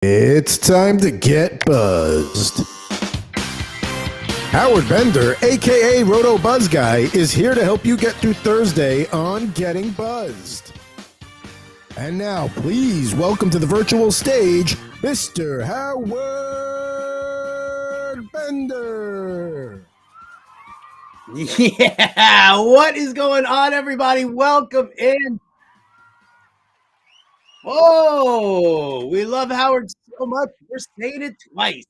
It's time to get buzzed. Howard Bender, aka Roto Buzz Guy, is here to help you get through Thursday on Getting Buzzed. And now, please welcome to the virtual stage, Mr. Howard Bender. Yeah, what is going on, everybody? Welcome in. Oh, we love Howard so much. We're saying it twice.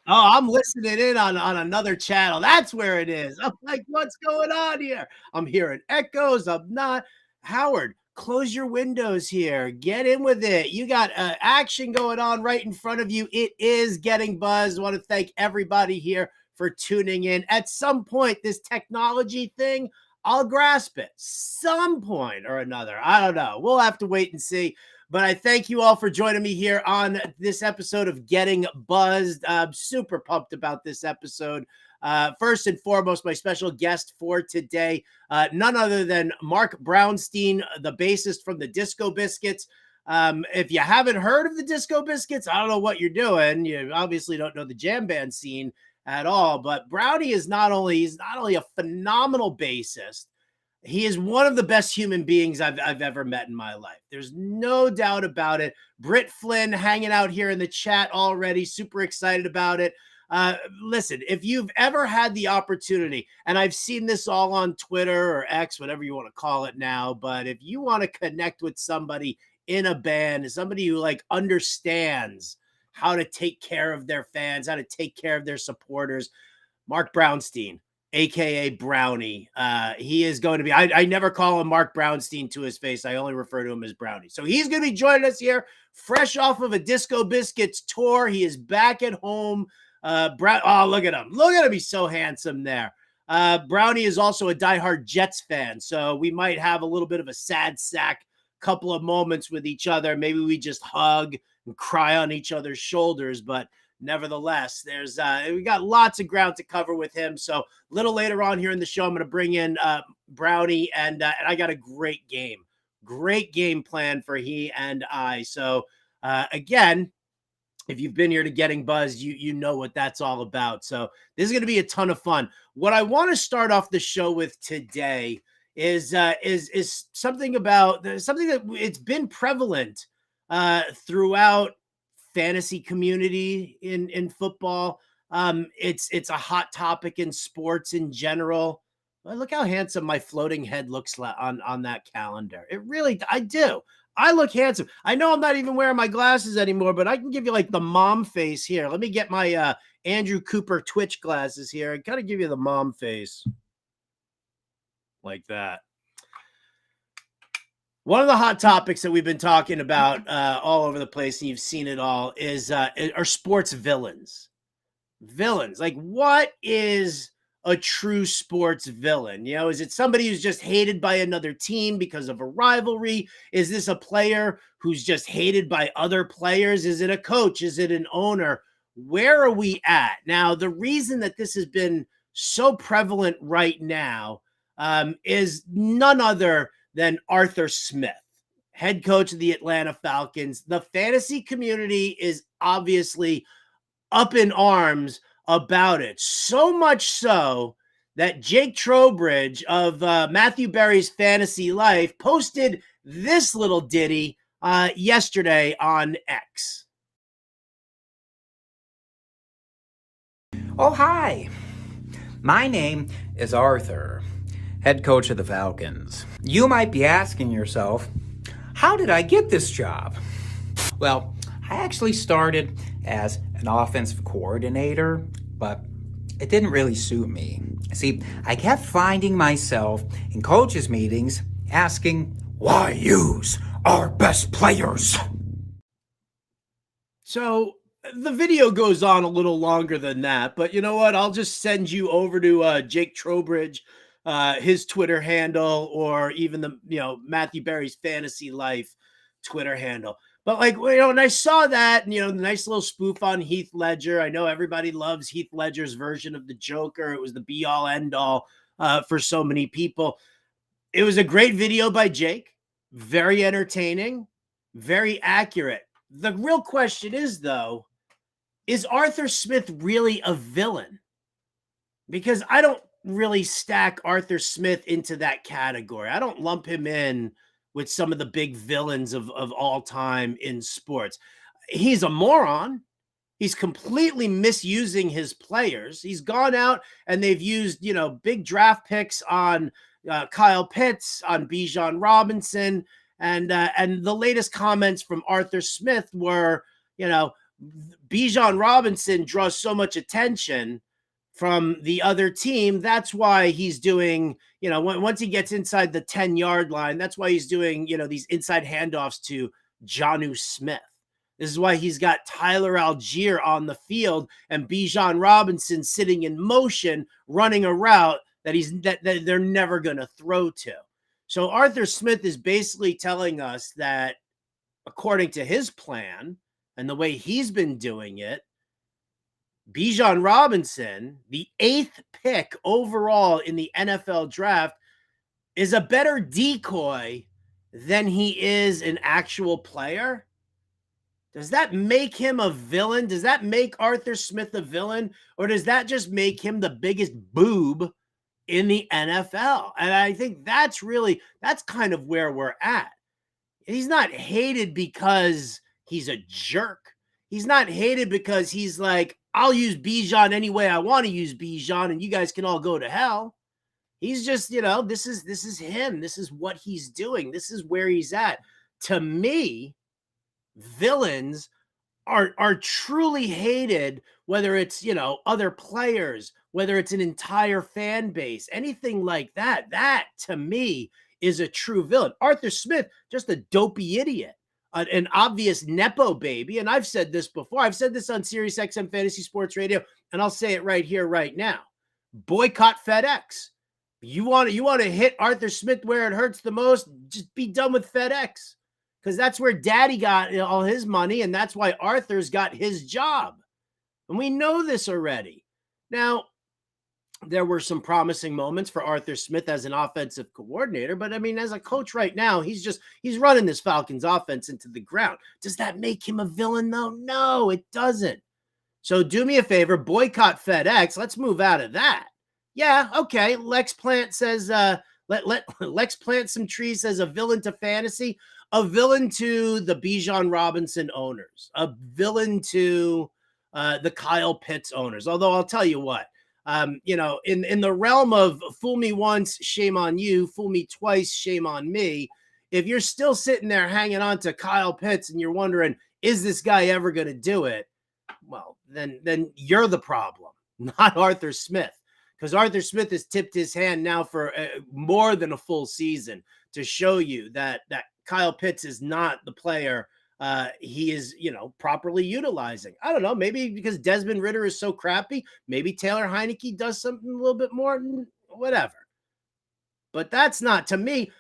Oh, I'm listening in on another channel. That's where it is. I'm like, what's going on here? I'm hearing echoes. I'm not. Howard, close your windows here. Get in with it. You got action going on right in front of you. It is Getting Buzzed. I want to thank everybody here for tuning in. At some point, this technology thing, I'll grasp it. Some point or another. I don't know. We'll have to wait and see. But I thank you all for joining me here on this episode of Getting Buzzed. I'm super pumped about this episode. First and foremost, my special guest for today, none other than Marc Brownstein, the bassist from the Disco Biscuits. If you haven't heard of the Disco Biscuits, I don't know what you're doing. You obviously don't know the jam band scene at all. But Brownie is not only a phenomenal bassist, he is one of the best human beings I've ever met in my life. There's no doubt about it. Britt Flynn hanging out here in the chat already, super excited about it. Listen, if you've ever had the opportunity, and I've seen this all on Twitter or X, whatever you want to call it now, but if you want to connect with somebody in a band, somebody who like understands how to take care of their fans, how to take care of their supporters, Marc Brownstein, aka Brownie. He is going to be, I never call him Marc Brownstein to his face. I only refer to him as Brownie. So he's going to be joining us here, fresh off of a Disco Biscuits tour. He is back at home. Oh, look at him. Look at him. He's so handsome there. Brownie is also a diehard Jets fan. So we might have a little bit of a sad sack couple of moments with each other. Maybe we just hug and cry on each other's shoulders, but nevertheless, we got lots of ground to cover with him. So a little later on here in the show, I'm going to bring in Brownie, and I got a great game planned for he and I. So again, if you've been here to Getting Buzzed, you know what that's all about. So this is going to be a ton of fun. What I want to start off the show with today is something that it's been prevalent throughout fantasy community in football. It's a hot topic in sports in general. Well, look how handsome my floating head looks on that calendar. It really, I do. I look handsome. I know I'm not even wearing my glasses anymore, but I can give you like the mom face here. Let me get my Andrew Cooper Twitch glasses here. I gotta give you the mom face like that. One of the hot topics that we've been talking about all over the place, and you've seen it all, are sports villains. Villains. Like, what is a true sports villain? You know, is it somebody who's just hated by another team because of a rivalry? Is this a player who's just hated by other players? Is it a coach? Is it an owner? Where are we at? Now, the reason that this has been so prevalent right now is none other than Arthur Smith, head coach of the Atlanta Falcons. The fantasy community is obviously up in arms about it. So much so that Jake Trowbridge of Matthew Berry's Fantasy Life posted this little ditty yesterday on X. Oh, hi. My name is Arthur, head coach of the Falcons. You might be asking yourself, how did I get this job? Well, I actually started as an offensive coordinator, but it didn't really suit me. See, I kept finding myself in coaches' meetings asking, why use our best players? So the video goes on a little longer than that, but you know what? I'll just send you over to Jake Trowbridge, his Twitter handle, or even the Matthew Berry's Fantasy Life Twitter handle. But like, and I saw that, and the nice little spoof on Heath Ledger. I know everybody loves Heath Ledger's version of the Joker. It was the be all end all for so many people. It was a great video by Jake, very entertaining, very accurate. The real question is, though, is Arthur Smith really a villain? Because I don't really stack Arthur Smith into that category. I don't lump him in with some of the big villains of all time in sports. He's a moron. He's completely misusing his players. He's gone out and they've used, big draft picks on Kyle Pitts, on Bijan Robinson, and the latest comments from Arthur Smith were, Bijan Robinson draws so much attention from the other team. That's why he's doing, once he gets inside the 10-yard line, that's why he's doing, these inside handoffs to Jonnu Smith. This is why he's got Tyler Algier on the field and Bijan Robinson sitting in motion, running a route that they're never going to throw to. So Arthur Smith is basically telling us that, according to his plan and the way he's been doing it, Bijan Robinson, the 8th pick overall in the NFL draft, is a better decoy than he is an actual player. Does that make him a villain? Does that make Arthur Smith a villain? Or does that just make him the biggest boob in the NFL? And I think that's kind of where we're at. He's not hated because he's a jerk. He's not hated because he's like, I'll use Bijan any way I want to use Bijan and you guys can all go to hell. He's just, this is him. This is what he's doing. This is where he's at. To me, villains are truly hated, whether it's, other players, whether it's an entire fan base, anything like that. That, to me, is a true villain. Arthur Smith, just a dopey idiot, an obvious Nepo baby. And I've said this before. I've said this on Sirius XM Fantasy Sports Radio, and I'll say it right here, right now. Boycott FedEx. You want to hit Arthur Smith where it hurts the most? Just be done with FedEx. Because that's where Daddy got all his money, and that's why Arthur's got his job. And we know this already. Now, there were some promising moments for Arthur Smith as an offensive coordinator, but I mean, as a coach right now, he's running this Falcons offense into the ground. Does that make him a villain, though? No, it doesn't. So do me a favor, boycott FedEx. Let's move out of that. Yeah, okay. Lex Plant says, Lex Plant some trees says a villain to fantasy. A villain to the Bijan Robinson owners, a villain to the Kyle Pitts owners. Although I'll tell you what, in the realm of fool me once, shame on you, fool me twice, shame on me. If you're still sitting there hanging on to Kyle Pitts and you're wondering, is this guy ever going to do it? Well, then you're the problem, not Arthur Smith. Because Arthur Smith has tipped his hand now for more than a full season to show you that Kyle Pitts is not the player he is, properly utilizing. I don't know, maybe because Desmond Ridder is so crappy, maybe Taylor Heineke does something a little bit more, whatever. But that's not, to me,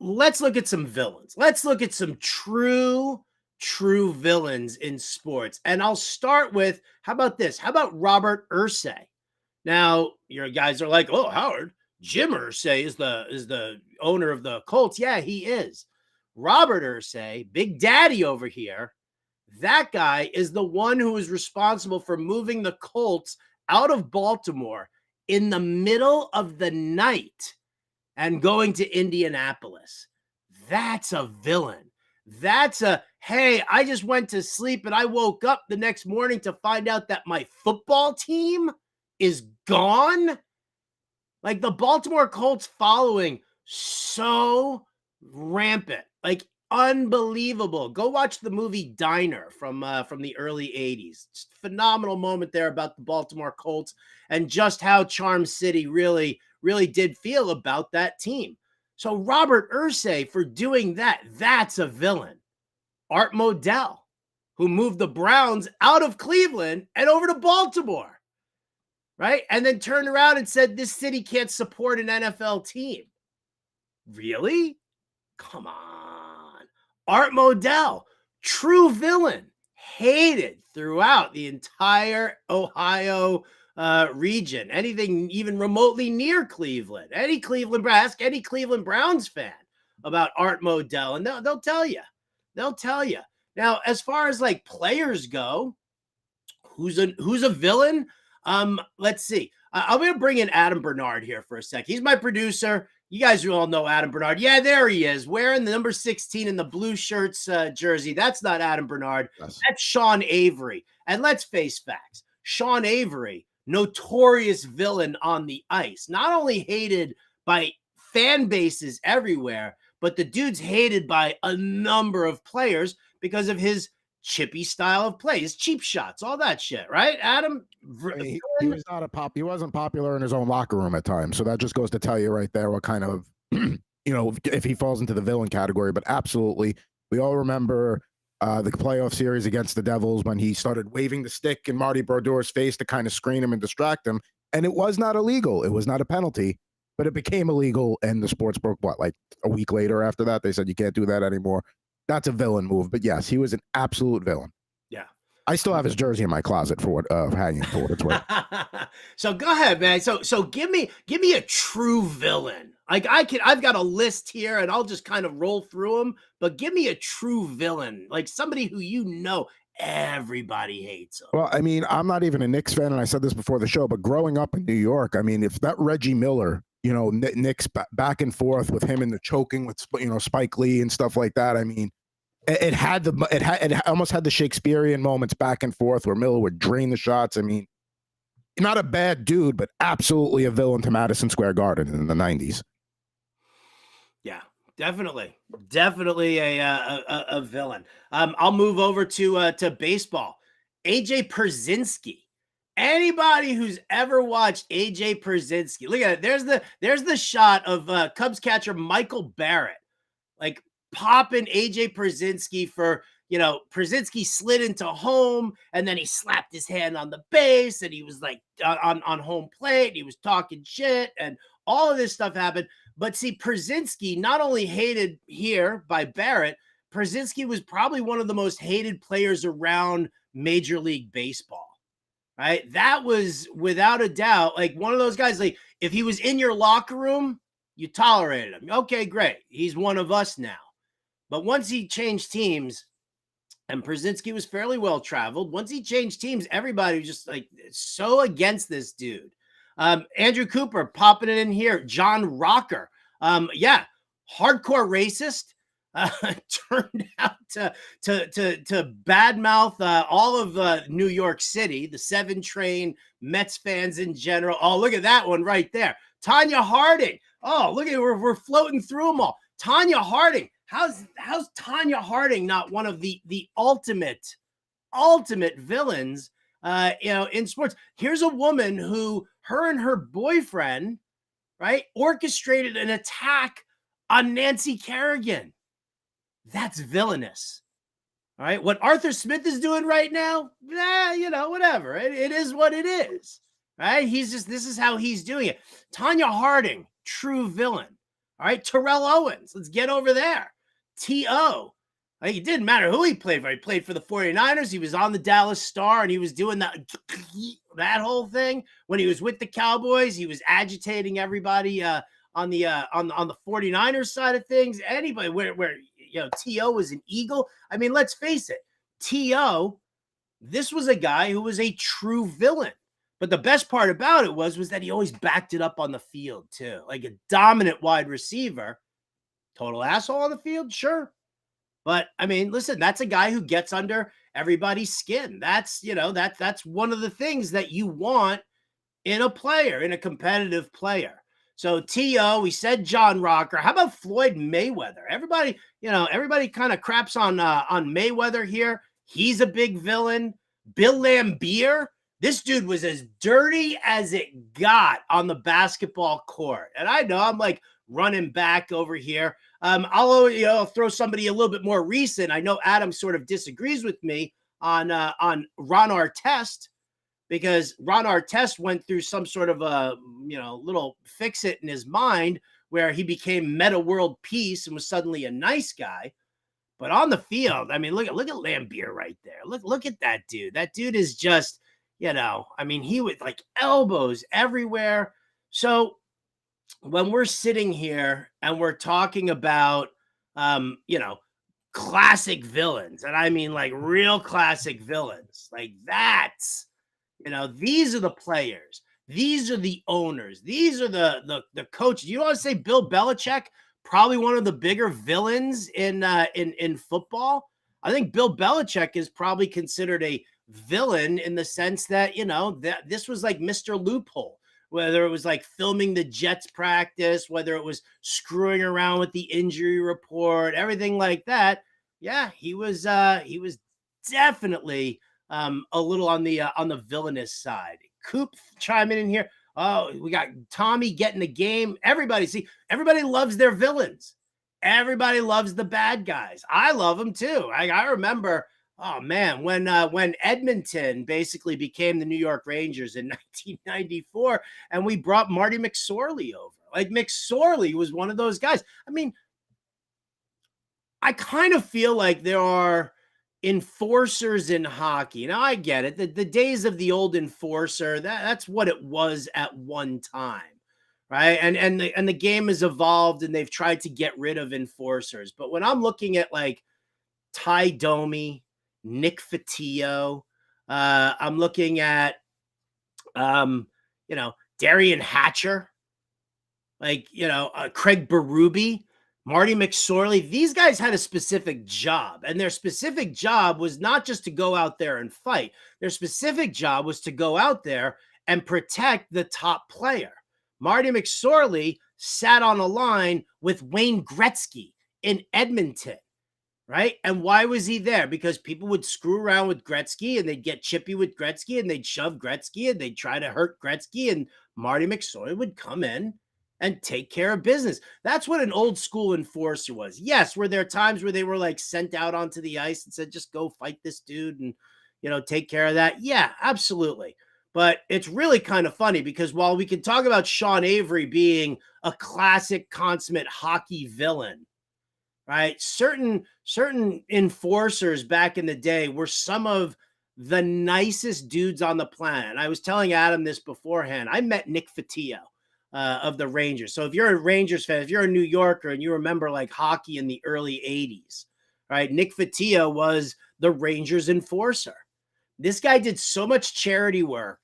let's look at some villains. Let's look at some true villains in sports. And I'll start with, how about this? How about Robert Irsay? Now, your guys are like, oh, Howard, Jim Irsay is the owner of the Colts. Yeah, he is. Robert Irsay, Big Daddy over here, that guy is the one who is responsible for moving the Colts out of Baltimore in the middle of the night and going to Indianapolis. That's a villain. That's hey, I just went to sleep and I woke up the next morning to find out that my football team is gone. Like, the Baltimore Colts following so rampant, like unbelievable. Go watch the movie Diner from the early 80s. Just phenomenal moment there about the Baltimore Colts and just how Charm City really did feel about that team. So Robert Irsay, for doing that, that's a villain. Art Modell, who moved the Browns out of Cleveland and over to Baltimore. Right? And then turned around and said, this city can't support an NFL team. Really? Come on. Art Modell, true villain, hated throughout the entire Ohio region. Anything even remotely near Cleveland. Ask any Cleveland Browns fan about Art Modell, and they'll tell you. They'll tell you. Now, as far as like players go, who's a villain? Let's see. I'm going to bring in Adam Bernard here for a sec. He's my producer. You guys all know Adam Bernard. Yeah, there he is, wearing the number 16 in the blue shirts jersey. That's not Adam Bernard. Yes. That's Sean Avery. And let's face facts. Sean Avery, notorious villain on the ice, not only hated by fan bases everywhere, but the dude's hated by a number of players because of his chippy style of play, his cheap shots, all that shit, right, Adam? He was not he wasn't popular in his own locker room at times. So that just goes to tell you right there what kind of, if he falls into the villain category. But absolutely, we all remember the playoff series against the Devils when he started waving the stick in Marty Brodeur's face to kind of screen him and distract him. And it was not illegal. It was not a penalty, but it became illegal. And the sports broke, like a week later after that, they said you can't do that anymore. That's a villain move. But yes, he was an absolute villain. Yeah. I still have his jersey in my closet for what hanging for what it's worth. So go ahead, man. So give me a true villain. Like I've got a list here and I'll just kind of roll through them, but give me a true villain, like somebody who everybody hates him. Well, I mean, I'm not even a Knicks fan, and I said this before the show, but growing up in New York, I mean, if that Reggie Miller, Knicks back and forth with him and the choking with Spike Lee and stuff like that, I mean, it almost had the Shakespearean moments back and forth where Miller would drain the shots. I mean, not a bad dude, but absolutely a villain to Madison Square Garden in the 90s. Yeah, definitely a villain. I'll move over to baseball. AJ Pierzynski. Anybody who's ever watched AJ Pierzynski, look at it. There's the shot of Cubs catcher Michael Barrett, like popping AJ Pierzynski for, Pierzynski slid into home and then he slapped his hand on the base and he was like on home plate. And he was talking shit and all of this stuff happened. But see, Pierzynski not only hated here by Barrett, Pierzynski was probably one of the most hated players around Major League Baseball, right? That was without a doubt like one of those guys, like if he was in your locker room, you tolerated him. Okay, great. He's one of us now. But once he changed teams, and Pierzynski was fairly well traveled, once he changed teams, everybody was just like so against this dude. Andrew Cooper popping it in here. John Rocker. Yeah, hardcore racist. Turned out to badmouth all of New York City, the 7 Train, Mets fans in general. Oh, look at that one right there. Tanya Harding. Oh, look at we're floating through them all. Tanya Harding. How's Tanya Harding not one of the ultimate villains in sports? Here's a woman who her and her boyfriend, right, orchestrated an attack on Nancy Kerrigan. That's villainous. All right. What Arthur Smith is doing right now, whatever. It is what it is. Right. This is how he's doing it. Tanya Harding, true villain. All right. Terrell Owens. Let's get over there. T.O. Like, it didn't matter who he played for. He played for the 49ers. He was on the Dallas Star and he was doing that whole thing. When he was with the Cowboys, he was agitating everybody on the 49ers side of things. Anybody where T.O. was an Eagle. I mean, let's face it. T.O., this was a guy who was a true villain. But the best part about it was that he always backed it up on the field too. Like a dominant wide receiver. Total asshole on the field, sure. But I mean, listen, that's a guy who gets under everybody's skin. That's one of the things that you want in a player, in a competitive player. So T.O., we said John Rocker. How about Floyd Mayweather? Everybody kind of craps on Mayweather here. He's a big villain. Bill Laimbeer. This dude was as dirty as it got on the basketball court. And I know I'm like running back over here. I'll throw somebody a little bit more recent. I know Adam sort of disagrees with me on Ron Artest, because Ron Artest went through some sort of a little fix-it in his mind where he became meta world peace and was suddenly a nice guy. But on the field, I mean, look at Laimbeer right there. Look at that dude. That dude is just, he would like elbows everywhere. So when we're sitting here and we're talking about, classic villains. And I mean like real classic villains. Like that's, these are the players. These are the owners. These are the coaches. You want to say Bill Belichick, probably one of the bigger villains in football? I think Bill Belichick is probably considered a villain in the sense that, that this was like Mr. Loophole, whether it was like filming the Jets practice, whether it was screwing around with the injury report, everything like that. Yeah, he was definitely a little on the villainous side. Coop chiming in here. Oh, we got Tommy getting the game. Everybody loves their villains. Everybody loves the bad guys. I love them too. I remember, oh man, when Edmonton basically became the New York Rangers in 1994, and we brought Marty McSorley over. Like McSorley was one of those guys. I mean, I kind of feel like there are enforcers in hockey. Now I get it. The days of the old enforcer, that's what it was at one time. Right. And the game has evolved and they've tried to get rid of enforcers. But when I'm looking at like Ty Domi, Nick Fotiu, I'm looking at Darian Hatcher, like, Craig Berube, Marty McSorley. These guys had a specific job, and their specific job was not just to go out there and fight. Their specific job was to go out there and protect the top player. Marty McSorley sat on a line with Wayne Gretzky in Edmonton, right? And why was he there? Because people would screw around with Gretzky and they'd get chippy with Gretzky and they'd shove Gretzky and they'd try to hurt Gretzky, and Marty McSorley would come in and take care of business. That's what an old school enforcer was. Yes, were there times where they were like sent out onto the ice and said, just go fight this dude and, take care of that? Yeah, absolutely. But it's really kind of funny because while we can talk about Sean Avery being a classic consummate hockey villain, right? Certain enforcers back in the day were some of the nicest dudes on the planet. And I was telling Adam this beforehand. I met Nick Fotiu of the Rangers. So if you're a Rangers fan, if you're a New Yorker and you remember like hockey in the early 80s, right? Nick Fotiu was the Rangers enforcer. This guy did so much charity work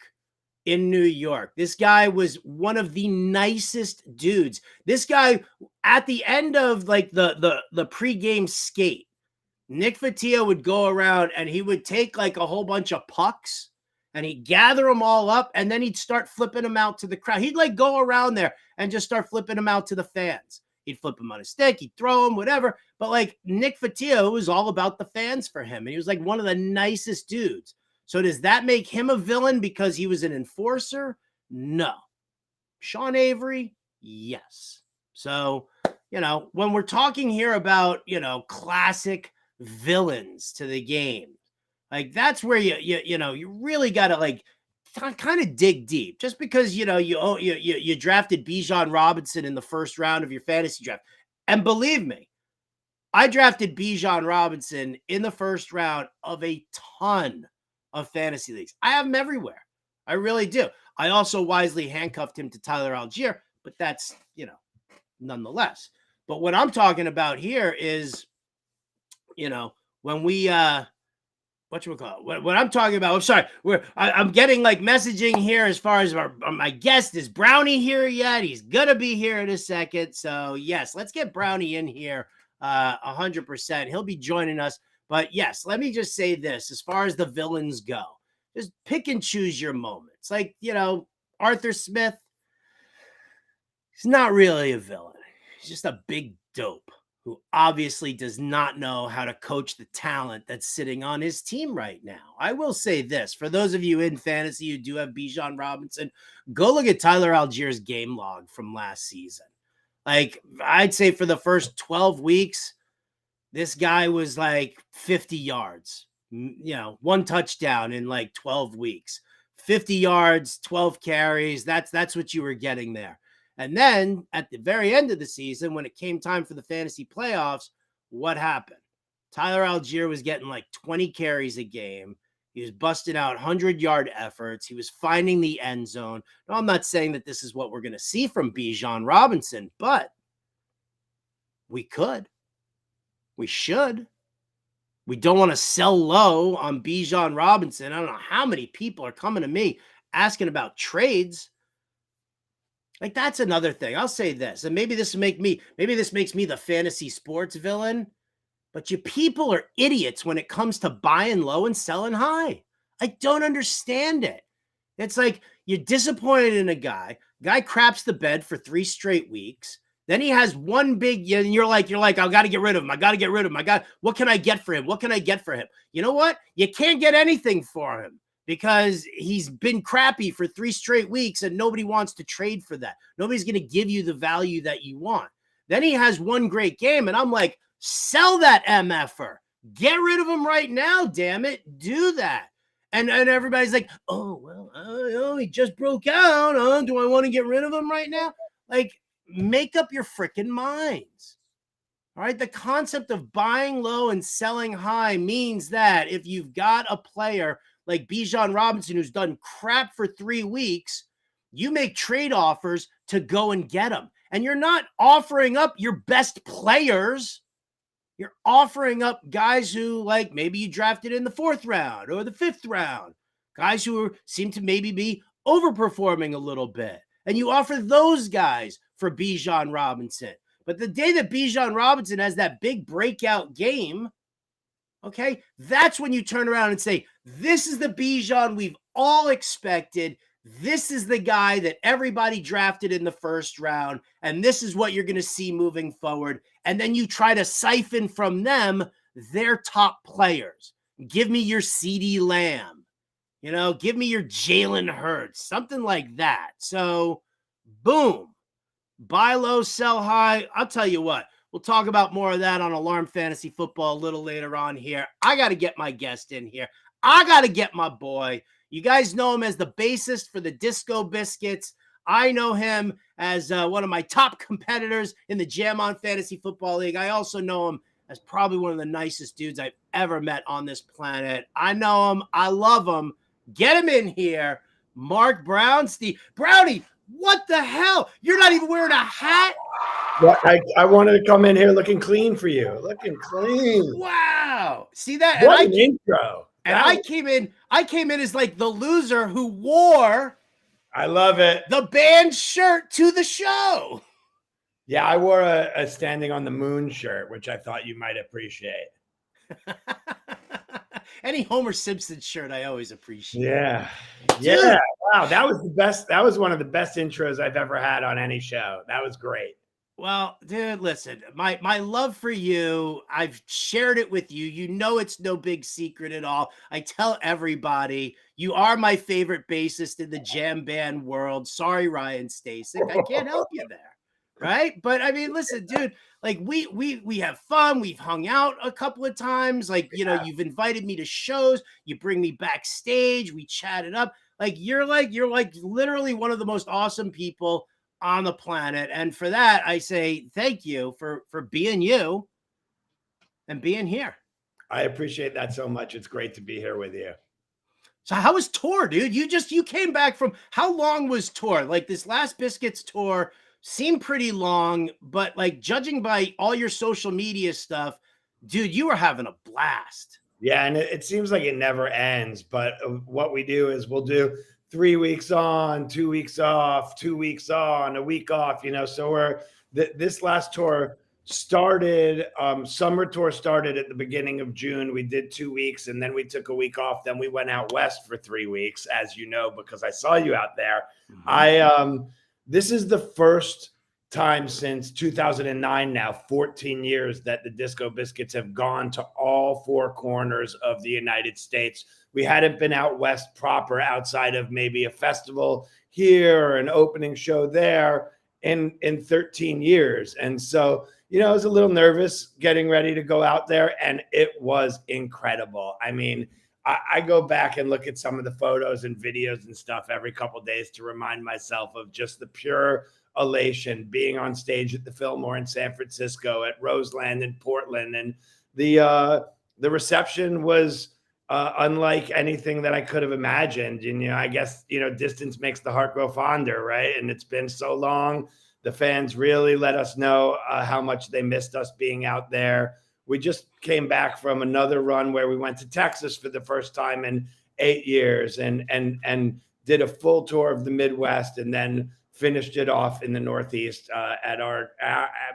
in New York. This guy was one of the nicest dudes. This guy, at the end of like the pregame skate, Nick Fotiu would go around and he would take like a whole bunch of pucks and he'd gather them all up and then he'd start flipping them out to the crowd. He'd like go around there and just start flipping them out to the fans. He'd flip them on a stick, he'd throw them, whatever. But like Nick Fotiu was all about the fans for him. And he was like one of the nicest dudes. So does that make him a villain because he was an enforcer? No. Sean Avery? Yes. So, when we're talking here about, classic villains to the game, like that's where you really got to like kind of dig deep. Just because, you drafted Bijan Robinson in the first round of your fantasy draft. And believe me, I drafted Bijan Robinson in the first round of a ton of fantasy leagues. I have him everywhere. I really do. I also wisely handcuffed him to Tyler Algier, but that's, nonetheless. But what I'm talking about here is, when we, what I'm talking about, I'm sorry, I'm getting like messaging here as far as my guest. Is Brownie here yet? He's going to be here in a second. So yes, let's get Brownie in here 100%. He'll be joining us. But yes, let me just say this, as far as the villains go, just pick and choose your moments. Like, Arthur Smith, he's not really a villain. He's just a big dope who obviously does not know how to coach the talent that's sitting on his team right now. I will say this, for those of you in fantasy who do have Bijan Robinson, go look at Tyler Algier's game log from last season. Like, I'd say for the first 12 weeks, this guy was like 50 yards, one touchdown in like 12 weeks, 50 yards, 12 carries. That's what you were getting there. And then at the very end of the season, when it came time for the fantasy playoffs, what happened? Tyler Algier was getting like 20 carries a game. He was busting out 100-yard efforts. He was finding the end zone. Now, I'm not saying that this is what we're going to see from Bijan Robinson, but we should. We don't want to sell low on Bijan Robinson. I don't know how many people are coming to me asking about trades. Like, that's another thing. I'll say this, and maybe this makes me the fantasy sports villain, but you people are idiots when it comes to buying low and selling high. I don't understand it. It's like you're disappointed in a guy. Guy craps the bed for 3 straight weeks. Then he has one big, and you're like, I got to get rid of him. I got to get rid of him. What can I get for him? What can I get for him? You know what? You can't get anything for him because he's been crappy for 3 straight weeks and nobody wants to trade for that. Nobody's going to give you the value that you want. Then he has one great game, and I'm like, sell that MFer. Get rid of him right now, damn it. Do that. And everybody's like, oh, well, he just broke out. Do I want to get rid of him right now? Like, make up your freaking minds. All right. The concept of buying low and selling high means that if you've got a player like Bijan Robinson who's done crap for 3 weeks, you make trade offers to go and get him. And you're not offering up your best players. You're offering up guys who, like, maybe you drafted in the 4th round or the 5th round, guys who seem to maybe be overperforming a little bit. And you offer those guys for Bijan Robinson. But the day that Bijan Robinson has that big breakout game, okay, that's when you turn around and say, this is the Bijan we've all expected. This is the guy that everybody drafted in the 1st round, and this is what you're going to see moving forward. And then you try to siphon from them their top players. Give me your CeeDee Lamb. Give me your Jalen Hurts, something like that. So, boom. Buy low, sell high. I'll tell you what. We'll talk about more of that on Alarm Fantasy Football a little later on here. I got to get my guest in here. I got to get my boy. You guys know him as the bassist for the Disco Biscuits. I know him as one of my top competitors in the Jam On Fantasy Football League. I also know him as probably one of the nicest dudes I've ever met on this planet. I know him. I love him. Get him in here. Marc Brownstein. Brownie, what the hell? You're not even wearing a hat? Well, I wanted to come in here looking clean for you. Looking clean. Wow. See that? What an intro. And I came in as like the loser who wore, I love it, the band shirt to the show. Yeah, I wore a Standing on the Moon shirt, which I thought you might appreciate. Any Homer Simpson shirt I always appreciate. Yeah. Yeah. Wow. That was the best. That was one of the best intros I've ever had on any show. That was great. Well, dude, listen, my love for you, I've shared it with you. You know it's no big secret at all. I tell everybody, you are my favorite bassist in the jam band world. Sorry, Ryan Stasek. I can't help you there. Right? But I mean, listen, dude, like we have fun. We've hung out a couple of times. Like, you've invited me to shows. You bring me backstage. We chatted up. Like you're literally one of the most awesome people on the planet. And for that, I say thank you for being you and being here. I appreciate that so much. It's great to be here with you. So how was tour, dude? You came back from, how long was tour? Like this last Biscuits tour seemed pretty long, but like judging by all your social media stuff, dude, you were having a blast. Yeah. And it seems like it never ends, but what we do is we'll do 3 weeks on, 2 weeks off, 2 weeks on, a week off, so this last tour started, summer tour started at the beginning of June. We did 2 weeks and then we took a week off. Then we went out west for 3 weeks, as you know, because I saw you out there. Mm-hmm. This is the first time since 2009 now, 14 years, that the Disco Biscuits have gone to all 4 corners of the United States. We hadn't been out west proper outside of maybe a festival here or an opening show there in 13 years. And so, I was a little nervous getting ready to go out there, and it was incredible. I mean, I go back and look at some of the photos and videos and stuff every couple of days to remind myself of just the pure elation being on stage at the Fillmore in San Francisco, at Roseland in Portland. And the reception was unlike anything that I could have imagined. And, I guess, distance makes the heart grow fonder, right? And it's been so long. The fans really let us know how much they missed us being out there. we just came back from another run where we went to Texas for the first time in 8 years and did a full tour of the Midwest, and then finished it off in the Northeast at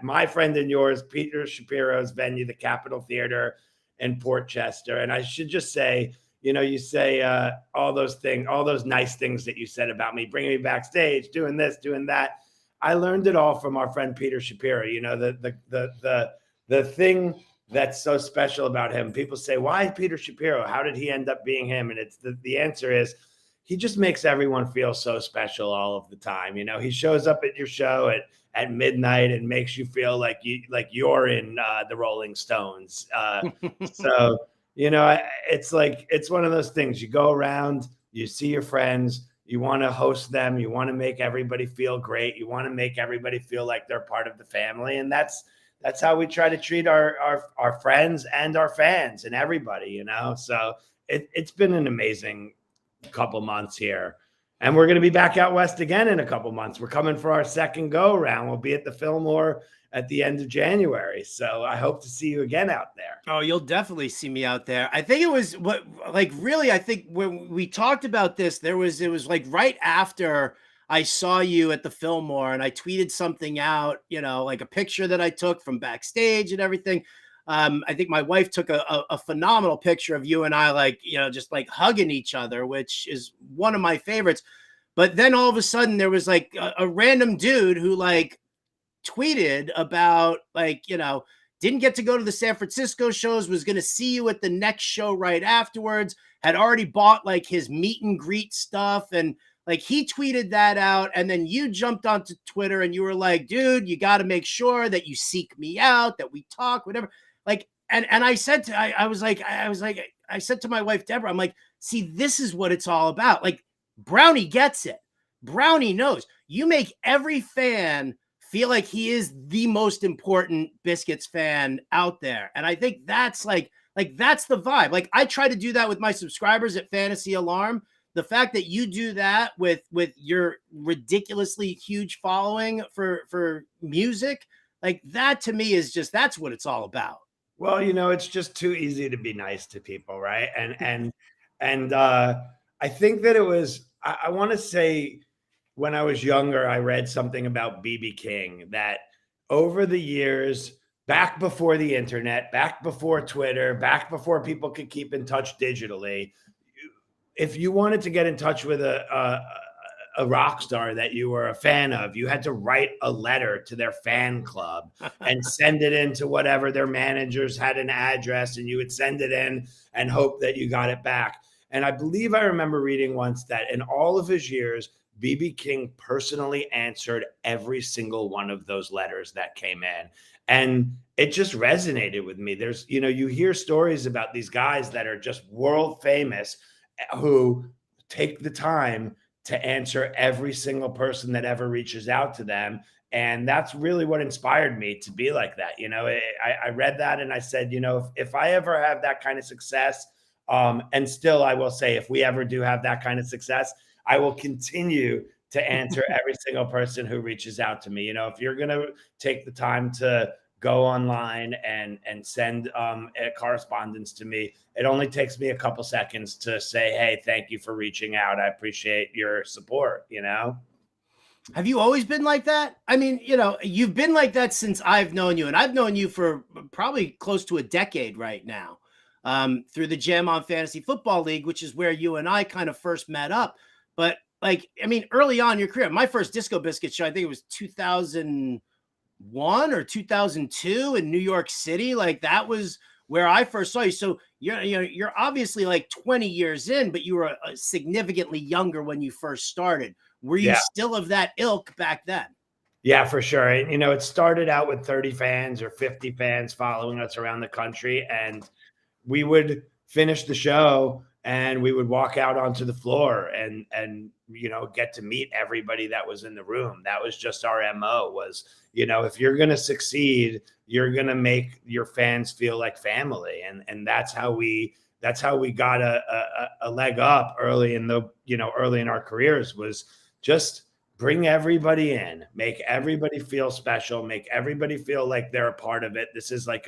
my friend and yours, Peter Shapiro's venue, the Capitol Theater in Port Chester. And I should just say, you say all those nice things that you said about me, bringing me backstage, doing this, doing that. I learned it all from our friend Peter Shapiro. The thing that's so special about him. People say, why Peter Shapiro? How did he end up being him? And it's the answer is, he just makes everyone feel so special all of the time. He shows up at your show at midnight and makes you feel like you're in the Rolling Stones. So, it's one of those things. You go around, you see your friends, you want to host them, you want to make everybody feel great, you want to make everybody feel like they're part of the family, and that's how we try to treat our friends and our fans and everybody. So it's been an amazing couple months here, and we're going to be back out west again in a couple months. We're coming for our second go around. We'll be at the Fillmore at the end of January, so I hope to see you again out there. Oh, you'll definitely see me out there. I think it was I think when we talked about this, it was like right after I saw you at the Fillmore, and I tweeted something out, like a picture that I took from backstage and everything. I think my wife took a phenomenal picture of you and I, just like hugging each other, which is one of my favorites. But then all of a sudden there was like a random dude who tweeted about didn't get to go to the San Francisco shows, was going to see you at the next show right afterwards, had already bought his meet and greet stuff. And he tweeted that out, and then you jumped onto Twitter and you were like, dude, you got to make sure that you seek me out, that we talk, whatever. And I said I said to my wife, Deborah, I'm like, see, this is what it's all about. Brownie gets it. Brownie knows. You make every fan feel like he is the most important Biscuits fan out there. And I think that's that's the vibe. I try to do that with my subscribers at Fantasy Alarm. The fact that you do that with your ridiculously huge following for music, that to me is that's what it's all about. Well, it's just too easy to be nice to people, right? And I think that it was, I want to say, when I was younger, I read something about BB King, that over the years, back before the internet, back before Twitter, back before people could keep in touch digitally, if you wanted to get in touch with a rock star that you were a fan of, you had to write a letter to their fan club and send it in to whatever their managers had an address, and you would send it in and hope that you got it back. And I believe I remember reading once that in all of his years, BB King personally answered every single one of those letters that came in. And it just resonated with me. There's, you hear stories about these guys that are just world famous who take the time to answer every single person that ever reaches out to them. And that's really what inspired me to be like that. I read that and I said, if I ever have that kind of success, and still I will say, if we ever do have that kind of success, I will continue to answer every single person who reaches out to me. If you're going to take the time to go online and send a correspondence to me, it only takes me a couple seconds to say, hey, thank you for reaching out. I appreciate your support. Have you always been like that? I mean, you've been like that since I've known you, and I've known you for probably close to a decade right now, through the Jam on Fantasy Football League, which is where you and I kind of first met up. But early on in your career, my first Disco Biscuits show, I think it was 2001 or 2002 in New York City. That was where I first saw you. So you're obviously 20 years in, but you were significantly younger when you first started. Were you still of that ilk back then? Yeah, for sure. It started out with 30 fans or 50 fans following us around the country, and we would finish the show and we would walk out onto the floor and get to meet everybody that was in the room. That was just our MO, was, if you're going to succeed, you're going to make your fans feel like family. And that's how we got a leg up early in our careers, was just bring everybody in, make everybody feel special, make everybody feel like they're a part of it. This is like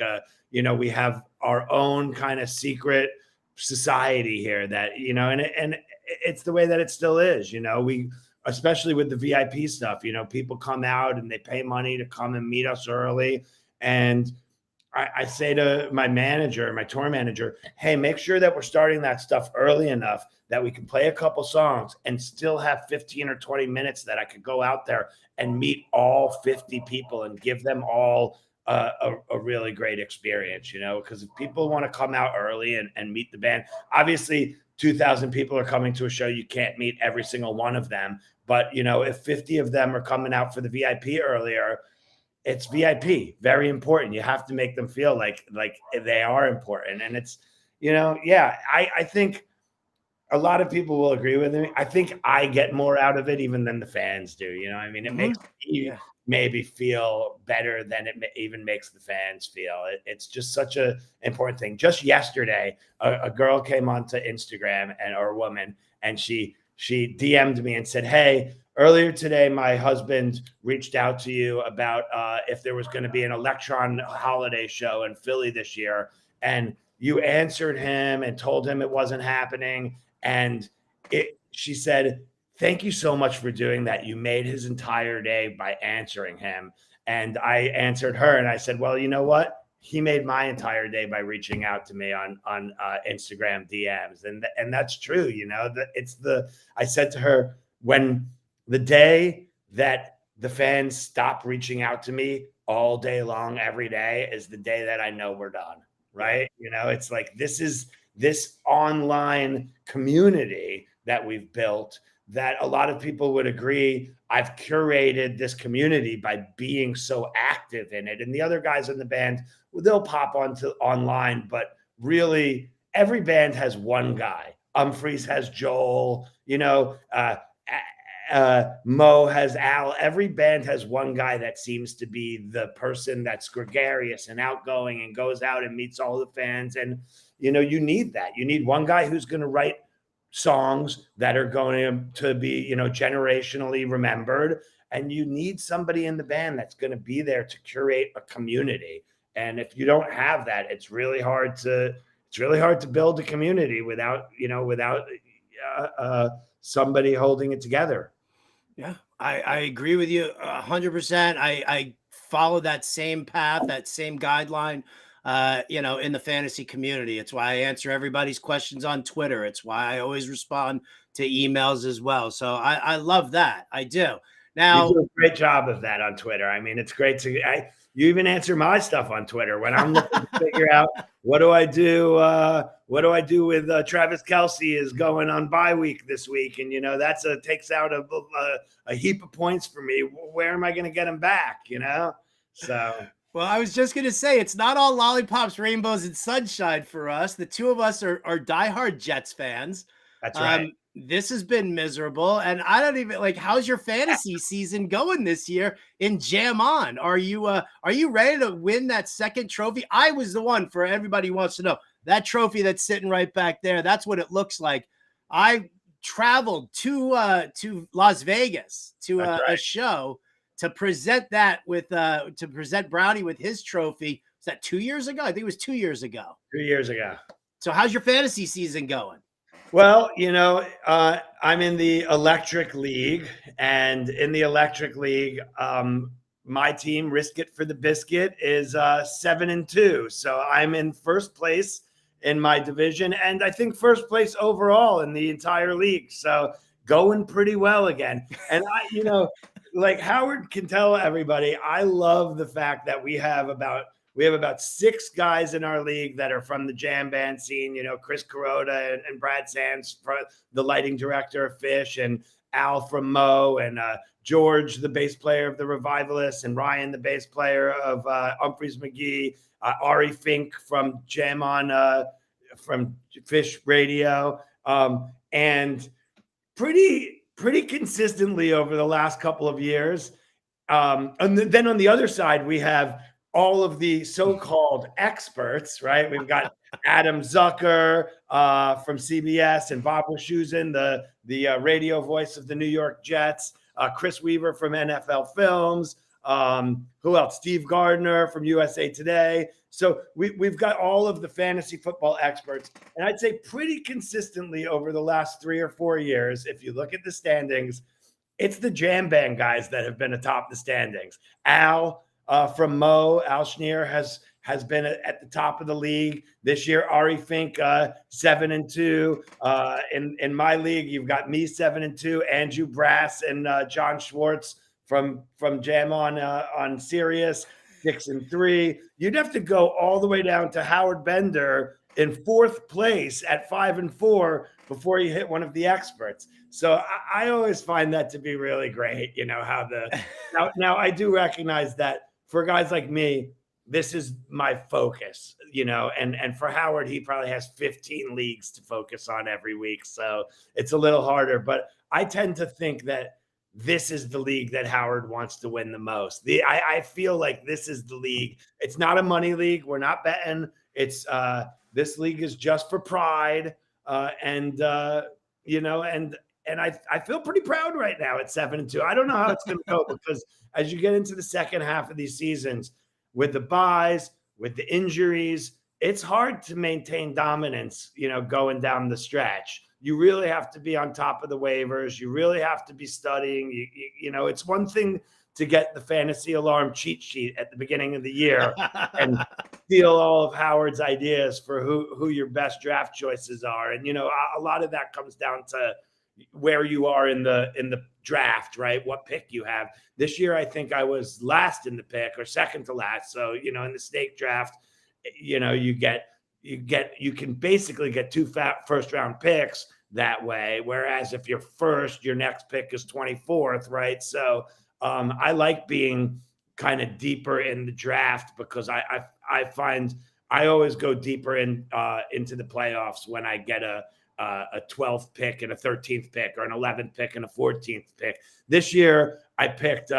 we have our own kind of secret society here that, and it's the way that it still is, we, especially with the VIP stuff, people come out and they pay money to come and meet us early. And I say to my tour manager, hey, make sure that we're starting that stuff early enough that we can play a couple songs and still have 15 or 20 minutes that I could go out there and meet all 50 people and give them all a really great experience, because if people want to come out early and meet the band, obviously 2,000 people are coming to a show. You can't meet every single one of them. But, if 50 of them are coming out for the VIP earlier, it's VIP, very important. You have to make them feel like they are important. And it's, I think a lot of people will agree with me. I think I get more out of it even than the fans do. It makes me maybe feel better than it even makes the fans feel. It's just such an important thing. Just yesterday, a girl came onto Instagram or a woman, and she DM'd me and said, hey, earlier today, my husband reached out to you about if there was going to be an Electron holiday show in Philly this year. And you answered him and told him it wasn't happening. And she said, thank you so much for doing that. You made his entire day by answering him. And I answered her and I said, well, you know what? He made my entire day by reaching out to me on Instagram DMs. And that's true. I said to her, when the day that the fans stop reaching out to me all day long, every day, is the day that I know we're done. Right. It's like, this online community that we've built that a lot of people would agree. I've curated this community by being so active in it. And the other guys in the band, they'll pop onto online, but really every band has one guy. Humphreys has Joel, Mo has Al. Every band has one guy that seems to be the person that's gregarious and outgoing and goes out and meets all the fans. And, you need that. You need one guy who's going to write songs that are going to be, generationally remembered. And you need somebody in the band that's going to be there to curate a community. And if you don't have that, it's really hard to build a community without somebody holding it together. Yeah, I agree with you 100%. I follow that same path, that same guideline, in the fantasy community. It's why I answer everybody's questions on Twitter. It's why I always respond to emails as well. So I love that. I do. Now, you do a great job of that on Twitter. It's great you even answer my stuff on Twitter when I'm looking to figure out what do I do with Travis Kelce is going on bye week this week. And, that's takes out a heap of points for me. Where am I going to get him back? So. Well, I was just going to say, it's not all lollipops, rainbows, and sunshine for us. The two of us are diehard Jets fans. That's right. This has been miserable. And I don't even how's your fantasy season going this year in Jam On? Are you ready to win that second trophy? I was the one, for everybody who wants to know, that trophy that's sitting right back there. That's what it looks like. I traveled to Las Vegas to a show to present that to present Brownie with his trophy. Was that 2 years ago? I think it was 2 years ago. 2 years ago. So how's your fantasy season going? Well, I'm in the Electric League, and in the Electric League, my team, Risk It for the Biscuit, is 7-2. So I'm in first place in my division, and I think first place overall in the entire league. So going pretty well again. And like Howard can tell everybody, I love the fact that we have about 6 guys in our league that are from the jam band scene, Chris Carota and Brad Sands, the lighting director of Fish, and Al from Mo, and George, the bass player of the Revivalists, and Ryan, the bass player of Humphreys McGee, Ari Fink from Jam On, from Fish Radio, and pretty consistently over the last couple of years. And then on the other side, we have all of the so-called experts, right? We've got Adam Zucker from CBS and Bob Wischusen, the radio voice of the New York Jets. Chris Weaver from NFL Films. Who else? Steve Gardner from USA Today. So we've got all of the fantasy football experts. And I'd say pretty consistently over the last 3 or 4 years, if you look at the standings, it's the Jam Band guys that have been atop the standings. Al from Al Schneer has been at the top of the league this year. Ari Fink 7-2. In my league, you've got me 7-2, Andrew Brass and John Schwartz from Jam on Sirius 6-3. You'd have to go all the way down to Howard Bender in 4th place at 5-4 before you hit one of the experts. So I always find that to be really great. You know how now I do recognize that for guys like me, this is my focus, you know, and for Howard, he probably has 15 leagues to focus on every week. So it's a little harder, but I tend to think that this is the league that Howard wants to win the most. I feel like this is the league. It's not a money league. We're not betting. It's this league is just for pride. You know, and I feel pretty proud right now at 7-2. I don't know how it's going to go because as you get into the second half of these seasons, with the buys, with the injuries, it's hard to maintain dominance, you know, going down the stretch. You really have to be on top of the waivers. You really have to be studying. You know, it's one thing to get the fantasy alarm cheat sheet at the beginning of the year and steal all of Howard's ideas for who your best draft choices are. And, you know, a lot of that comes down to where you are in the draft, right? What pick you have. This year, I think I was last in the pick or second to last. So, you know, in the snake draft, you know, you can basically get 2 first round picks that way. Whereas if you're first, your next pick is 24th, right? So I like being kind of deeper in the draft because I find I always go deeper into the playoffs when I get a 12th pick and a 13th pick or an 11th pick and a 14th pick. This year, I picked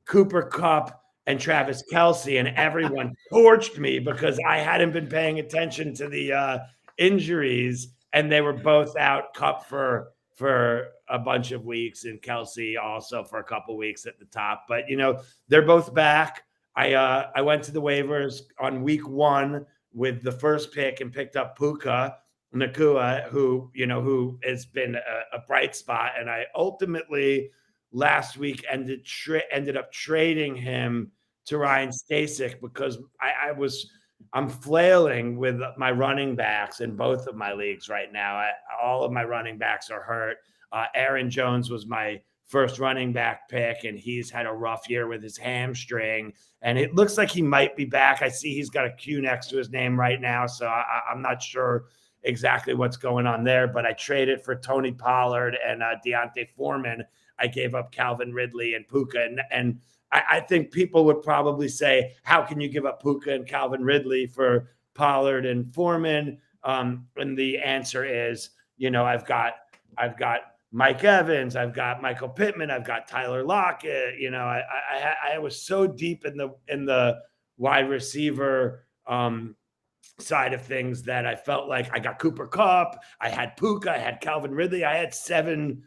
Cooper Kupp and Travis Kelce, and everyone torched me because I hadn't been paying attention to the injuries, and they were both out. Kupp for a bunch of weeks and Kelce also for a couple weeks at the top. But, you know, they're both back. I went to the waivers on week 1 with the first pick and picked up Puka Nacua, who has been a bright spot. And I ultimately last week ended up trading him to Ryan Stasek because I'm flailing with my running backs in both of my leagues right now. All of my running backs are hurt. Aaron Jones was my first running back pick, and he's had a rough year with his hamstring. And it looks like he might be back. I see he's got a Q next to his name right now, so I'm not sure exactly what's going on there. But I traded for Tony Pollard and Deontay Foreman. I gave up Calvin Ridley and Puka, and I think people would probably say, how can you give up Puka and Calvin Ridley for Pollard and Foreman? And the answer is, you know, I've got Mike Evans, I've got Michael Pittman, I've got Tyler Lockett. You know, I was so deep in the wide receiver side of things that I felt like I got Cooper Kupp, I had Puka, I had Calvin Ridley, I had 7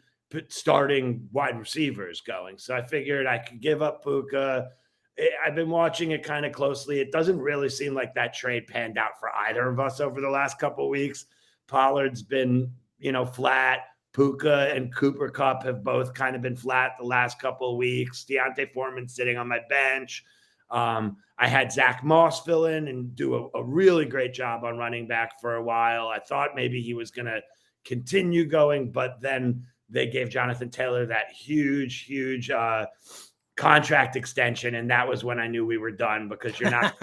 starting wide receivers going. So I figured I could give up Puka. I've been watching it kind of closely. It doesn't really seem like that trade panned out for either of us over the last couple of weeks. Pollard's been, you know, flat. Puka and Cooper Kupp have both kind of been flat the last couple of weeks. Deontay Foreman sitting on my bench. I had Zach Moss fill in and do a really great job on running back for a while. I thought maybe he was going to continue going, but then they gave Jonathan Taylor that huge contract extension, and that was when I knew we were done because you're not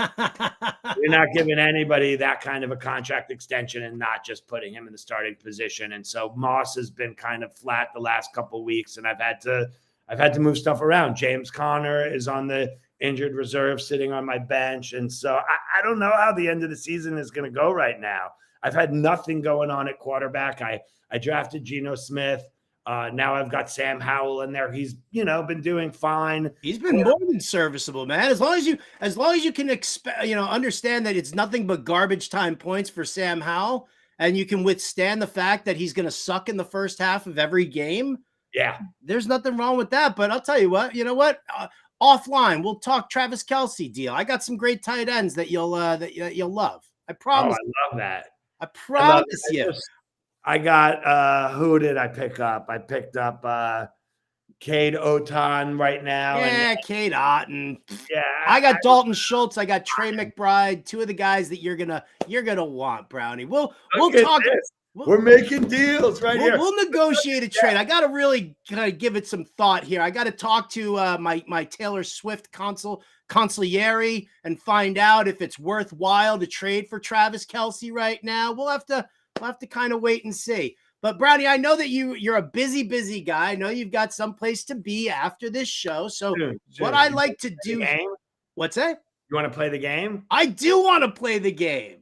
giving anybody that kind of a contract extension and not just putting him in the starting position. And so Moss has been kind of flat the last couple of weeks, and I've had to move stuff around. James Conner is on the injured reserve sitting on my bench, and so I don't know how the end of the season is going to go right now. I've had nothing going on at quarterback. I drafted Geno Smith. Now I've got Sam Howell in there. He's, you know, been doing fine. He's been more than serviceable, man. As long as you can understand that it's nothing but garbage time points for Sam Howell, and you can withstand the fact that he's going to suck in the first half of every game. Yeah. There's nothing wrong with that. But I'll tell you what, you know what? Offline, we'll talk Travis Kelce deal. I got some great tight ends that you'll love. I Oh, promise. I love that. I I love promise it. you. I got who did I pick up? I picked up Cade Oton right now. Yeah, And Kate Otten. yeah, I got Dalton Schultz. I got Trey McBride. Two of the guys that you're gonna want, Brownie. We'll talk. We're making deals right here. We'll negotiate a trade. I got to really kind of give it some thought here. I got to talk to my Taylor Swift consigliere and find out if it's worthwhile to trade for Travis Kelce right now. We'll have to kind of wait and see. But Brownie, I know that you're a busy guy. I know you've got someplace to be after this show. So what I like to do. What's that? You want to play the game? I do want to play the game.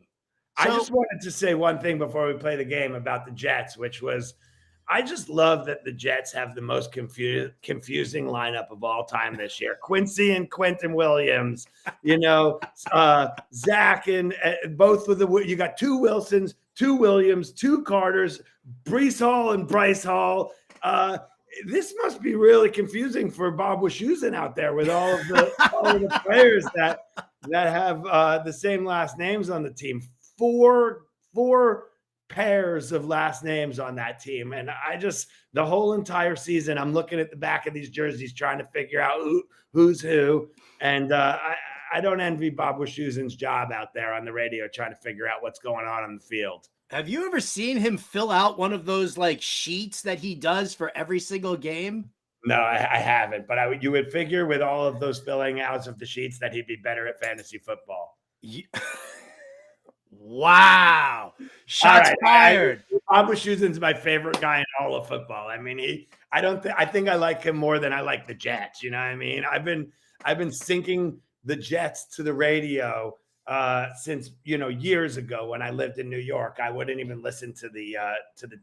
I just wanted to say one thing before we play the game about the Jets, which was I just love that the Jets have the most confusing lineup of all time this year. Quincy and Quentin Williams, Zach and both with you got two Wilsons, two Williams, two Carters, Brees Hall and Bryce Hall. This must be really confusing for Bob Wischusen out there with all of the players that have the same last names on the team. Four pairs of last names on that team. And the whole entire season, I'm looking at the back of these jerseys, trying to figure out who's who. And I don't envy Bob Wischusen's job out there on the radio, trying to figure out what's going on the field. Have you ever seen him fill out one of those like sheets that he does for every single game? No, I haven't, but you would figure with all of those filling outs of the sheets that he'd be better at fantasy football. Wow. Shots fired. Bob Wischusen's my favorite guy in all of football. I mean, I think I like him more than I like the Jets. You know what I mean? I've been syncing the Jets to the radio since, years ago when I lived in New York. I wouldn't even listen to the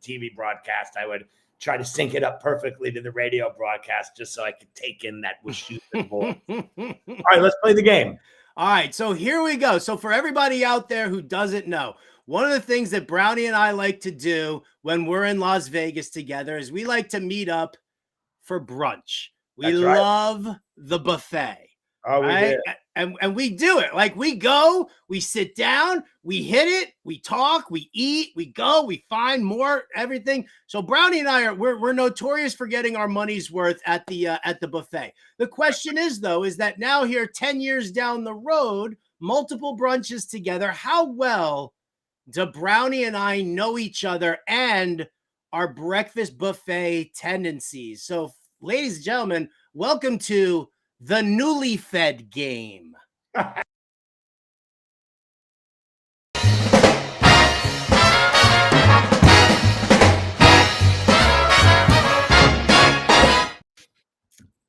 TV broadcast. I would try to sync it up perfectly to the radio broadcast just so I could take in that Wischusen voice. All right, let's play the game. All right, so here we go. So for everybody out there who doesn't know, one of the things that Brownie and I like to do when we're in Las Vegas together is we like to meet up for brunch. We love the buffet. Oh, we right? do. And we do it. Like we go, we sit down, we hit it, we talk, we eat, we go, we find more everything. So Brownie and I we're notorious for getting our money's worth at the buffet. The question is that now here 10 years down the road, multiple brunches together, how well do Brownie and I know each other and our breakfast buffet tendencies? So ladies and gentlemen, welcome to the newly fed game. All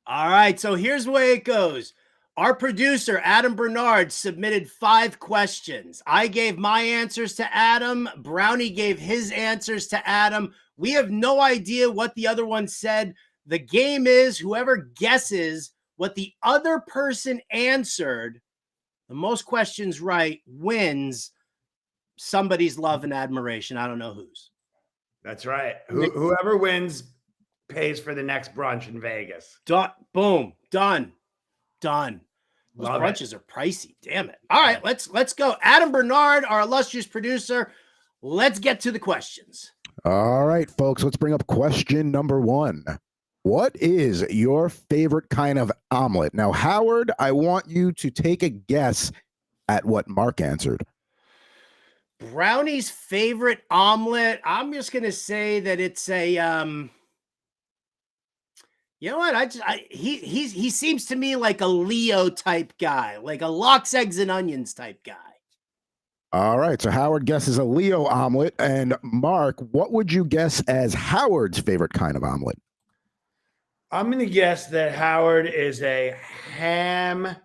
right, so here's the way it goes. Our producer, Adam Bernard, submitted 5 questions. I gave my answers to Adam. Brownie gave his answers to Adam. We have no idea what the other one said. The game is whoever guesses what the other person answered, the most questions right, wins somebody's love and admiration. I don't know whose. That's right. Whoever wins pays for the next brunch in Vegas. Boom. Done. Those brunches are pricey. Damn it. All right, let's go. Adam Bernard, our illustrious producer. Let's get to the questions. All right, folks, let's bring up question number 1. What is your favorite kind of omelet? Now, Howard, I want you to take a guess at what Mark answered. Brownie's favorite omelet. I'm just going to say that it's a, you know what? He seems to me like a Leo type guy, like a lox, eggs, and onions type guy. All right, so Howard guesses a Leo omelet. And Mark, what would you guess as Howard's favorite kind of omelet? I'm going to guess that Howard is a ham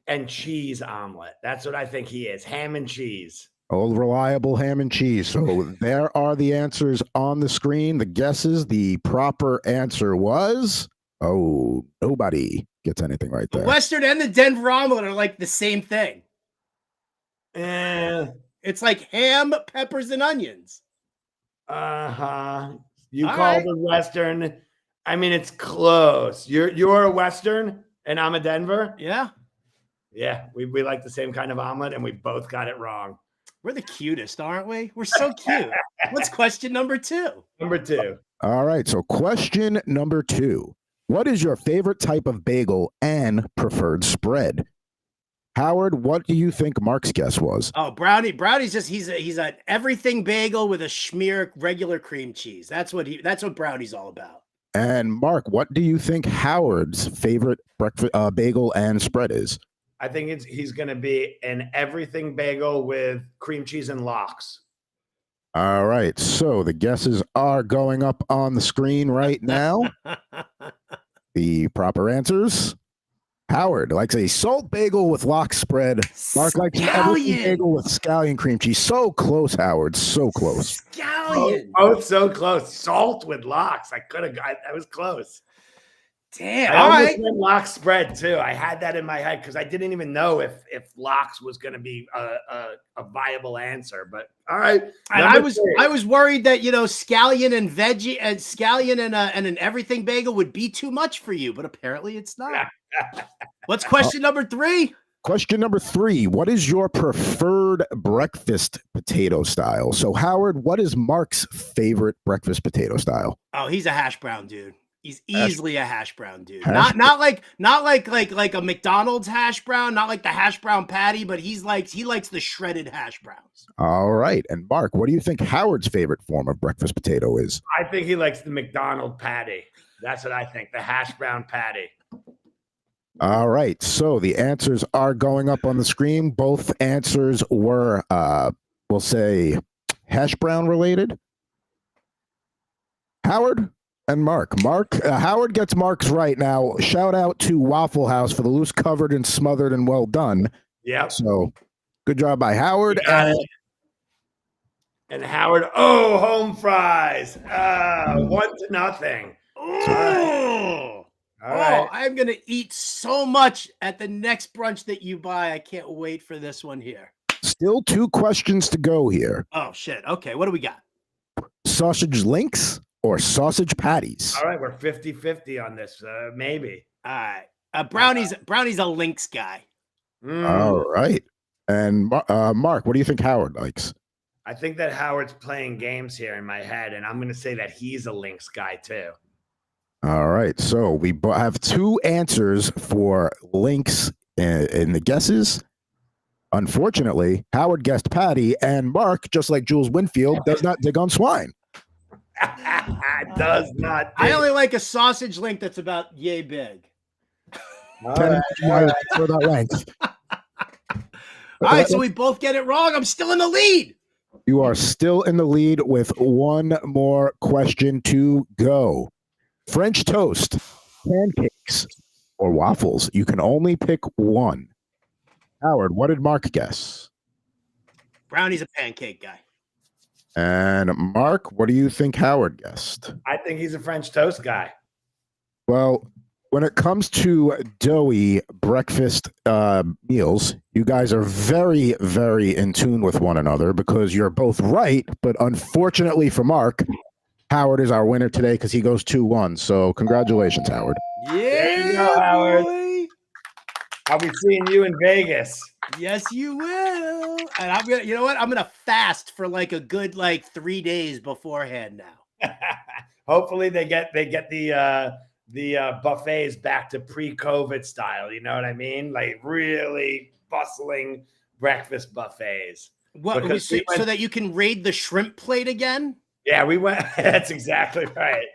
and cheese omelet. That's what I think he is. Ham and cheese. Old reliable ham and cheese. So there are the answers on the screen. The guesses. The proper answer was, nobody gets anything right there. The Western and the Denver omelet are like the same thing. It's like ham, peppers, and onions. Uh-huh. You All call right. the Western. I mean, it's close. You're a Western, and I'm a Denver. Yeah. Yeah, we like the same kind of omelet, and we both got it wrong. We're the cutest, aren't we? We're so cute. What's question number 2? Number 2. All right. So, question number 2. What is your favorite type of bagel and preferred spread? Howard, what do you think Mark's guess was? Oh, Brownie's just he's an everything bagel with a schmear regular cream cheese. That's what Brownie's all about. And Mark, what do you think Howard's favorite breakfast bagel and spread is? I think he's going to be an everything bagel with cream cheese and lox. All right. So the guesses are going up on the screen right now. The proper answers. Howard likes a salt bagel with lox spread. Mark likes an everything bagel with scallion cream cheese. So close, Howard. So close. Scallion. Both so close. Salt with lox. I was close. Damn. I All almost right. went lox spread too. I had that in my head because I didn't even know if lox was going to be a viable answer. But all right. And I was worried that scallion and veggie and scallion and an everything bagel would be too much for you, but apparently it's not. What's question number 3? Question number 3. What is your preferred breakfast potato style? So Howard, what is Mark's favorite breakfast potato style? Oh, he's a hash brown dude. He's easily a hash brown dude. Hash Not like a McDonald's hash brown, not like the hash brown patty, but he likes the shredded hash browns. All right. And Mark, what do you think Howard's favorite form of breakfast potato is? I think he likes the McDonald patty. That's what I think. The hash brown patty. All right. So the answers are going up on the screen. Both answers were, we'll say, hash brown related. Howard and Mark. Howard gets Mark's right. Now, shout out to Waffle House for the loose, covered, and smothered and well done. Yeah. So good job by Howard. And Howard, home fries. 1-0. Oh, All right. I'm going to eat so much at the next brunch that you buy. I can't wait for this one here. Still 2 questions to go here. Oh, shit. Okay, what do we got? Sausage links or sausage patties? All right, we're 50-50 on this. Maybe. All right. Brownie's a Lynx guy. All right. And Mark, what do you think Howard likes? I think that Howard's playing games here in my head, and I'm going to say that he's a Lynx guy too. All right. So we have 2 answers for links in the guesses. Unfortunately, Howard guessed patty, and Mark, just like Jules Winfield, does not dig on swine. Does not. I only like a sausage link that's about yay big. All For that length. All right, so we both get it wrong. I'm still in the lead. You are still in the lead with 1 more question to go. French toast, pancakes, or waffles? You can only pick one. Howard, what did Mark guess? Brownie's a pancake guy. And Mark, what do you think Howard guessed? I think he's a French toast guy. Well, when it comes to doughy breakfast meals, you guys are very, very in tune with one another because you're both right. But unfortunately for Mark, Howard is our winner today because he goes 2-1. So congratulations, Howard. Yeah, There you go, Howard. boy. I'll be seeing you in Vegas. Yes, you will. And I'm gonna, you know what? I'm gonna fast for like a good 3 days beforehand now. Hopefully they get the buffets back to pre-COVID style. You know what I mean? Like really bustling breakfast buffets. What? Because So that you can raid the shrimp plate again? Yeah, we went. That's exactly right.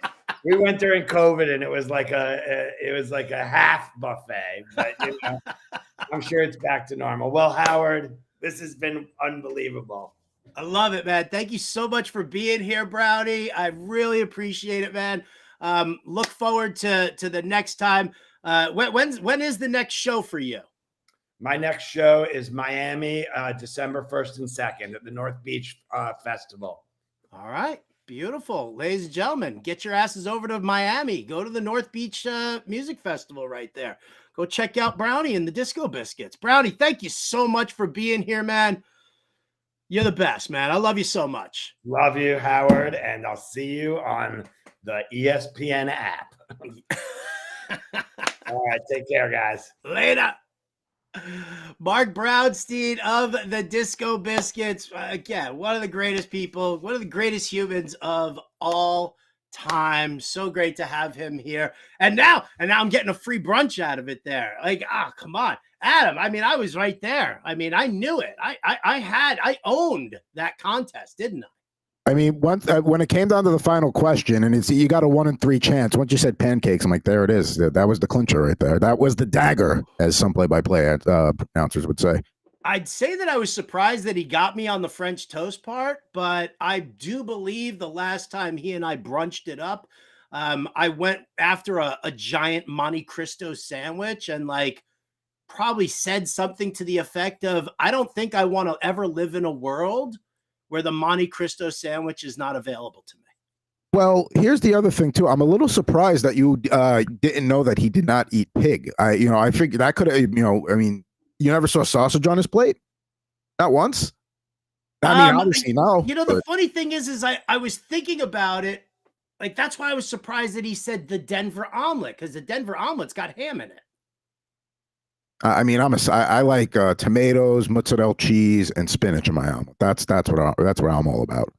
We went during COVID, and it was like a half buffet. But I'm sure it's back to normal. Well, Howard, this has been unbelievable. I love it, man. Thank you so much for being here, Brownie. I really appreciate it, man. Look forward to the next time. When is the next show for you? My next show is Miami, December 1st and 2nd at the North Beach Festival. All right. Beautiful. Ladies and gentlemen, get your asses over to Miami. Go to the North Beach Music Festival right there. Go check out Brownie and the Disco Biscuits. Brownie, thank you so much for being here, man. You're the best, man. I love you so much. Love you, Howard, and I'll see you on the ESPN app. All right, take care, guys. Later. Marc Brownstein of the Disco Biscuits. Again, one of the greatest people, one of the greatest humans of all time. So great to have him here. And now I'm getting a free brunch out of it there. Like, come on. Adam, I mean, I was right there. I mean, I knew it. I owned that contest, didn't I? I mean, once when it came down to the final question, and you got a 1 in 3 chance. Once you said pancakes, I'm like, there it is. That was the clincher right there. That was the dagger, as some play-by-play announcers would say. I'd say that I was surprised that he got me on the French toast part, but I do believe the last time he and I brunched it up, I went after a giant Monte Cristo sandwich and like probably said something to the effect of, I don't think I want to ever live in a world where the Monte Cristo sandwich is not available to me. Well, here's the other thing too. I'm a little surprised that you didn't know that he did not eat pig. I figured that could have, I mean, you never saw sausage on his plate? Not once? I mean, obviously no. The funny thing is I was thinking about it. Like, that's why I was surprised that he said the Denver omelet, because the Denver omelet's got ham in it. I mean, I like tomatoes, mozzarella cheese, and spinach in my omelet. That's what I'm all about.